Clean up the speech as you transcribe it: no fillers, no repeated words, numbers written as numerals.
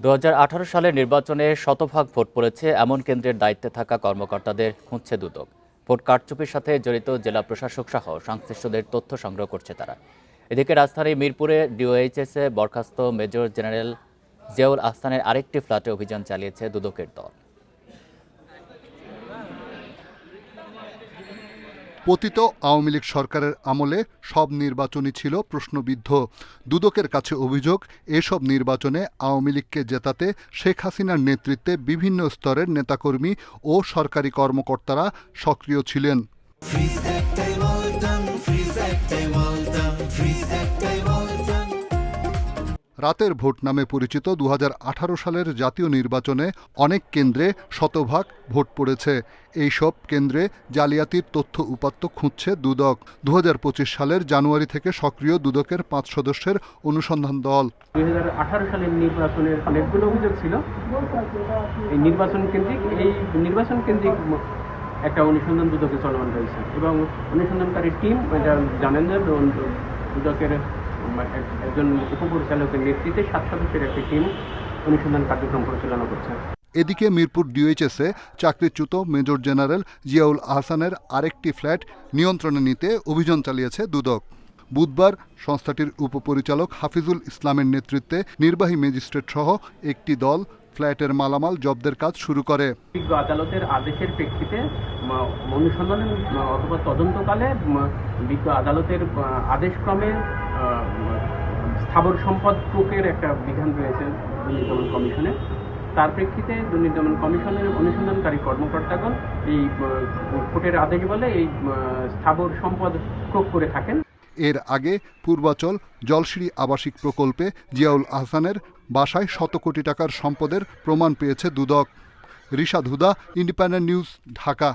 2018 সালের নির্বাচনে শতভাগ ভোট পড়েছে এমন কেন্দ্রের দায়িত্বে থাকা কর্মকর্তাদের খুঁজছে দুদক। ভোট কারচুপির সাথে জড়িত জেলা প্রশাসক সহ সংশ্লিষ্টদের তথ্য সংগ্রহ করছে তারা। এদিকে রাজধানীর মিরপুরে ডিওএইচএসে বরখাস্ত মেজর জেনারেল জিয়াউল আহসানের আরেকটি ফ্ল্যাটে অভিযান চালিয়েছে দুদকের দল। পতিত আওয়ামী লীগ সরকারের আমলে সব নির্বাচনই ছিল প্রশ্নবিদ্ধ। দুদকের কাছে অভিযোগ, এসব নির্বাচনে আওয়ামী লীগকে জেতাতে শেখ হাসিনার নেতৃত্বে বিভিন্ন স্তরের নেতাকর্মী ও সরকারি কর্মকর্তারা সক্রিয় ছিলেন। রাতের ভোট নামে পরিচিত 2018 সালের জাতীয় নির্বাচনে অনেক কেন্দ্রে শতভাগ ভোট পড়েছে। এইসব কেন্দ্রে জালিয়াতির তথ্য উপাত্ত খুঁজছে দুদক। 2025 সালের জানুয়ারি থেকে সক্রিয় দুদকের 5 সদস্যের অনুসন্ধান দল। 2018 সালের নির্বাচনের অনেকগুলো অভিযোগ ছিল। এই নির্বাচন কেন্দ্রিক একটা অনুসন্ধান দুদকে চলমান রয়েছে এবং অনুসন্ধানকারী টিম জানেন যে দুদকের একজন উপপরিচালকের নেতৃত্বে 7 সদস্যের একটি টিম অনুসন্ধান কার্যক্রম পরিচালনা করছে। এদিকে মিরপুর ডিওএইচএসে চাকরিচ্যুত মেজর জেনারেল জিয়াউল আহসানের আরেকটি ফ্ল্যাট নিয়ন্ত্রণে নিতে অভিযান চালিয়েছে দুদক। বুধবার সংস্থাটির উপপরিচালক হাফিজুল ইসলামের নেতৃত্বে নির্বাহী ম্যাজিস্ট্রেট সহ একটি দল ফ্ল্যাটের মালামাল জব্দের কাজ শুরু করে। বিজ্ঞ আদালতের আদেশের প্রেক্ষিতে অনুসন্ধান অথবা তদন্তকালে বিজ্ঞ আদালতের আদেশক্রমে স্থাবর সম্পদ ক্রোকের একটা বিধান রয়েছে দুর্নীতি দমন কমিশনে। তার প্রেক্ষিতে দুর্নীতি দমন কমিশনের অনুসন্ধানকারী কর্মকর্তাগণ এই কোর্টের আদেশ বলে এই স্থাবর সম্পদ ক্রোক করে থাকেন। এর আগে পূর্বাচল জলসিঁড়ি আবাসিক প্রকল্পে জিয়াউল আহসানের বাসায় শত কোটি টাকার সম্পদের প্রমাণ পেয়েছে দুদক। রিশাদ হুদা, ইন্ডিপেন্ডেন্ট নিউজ, ঢাকা।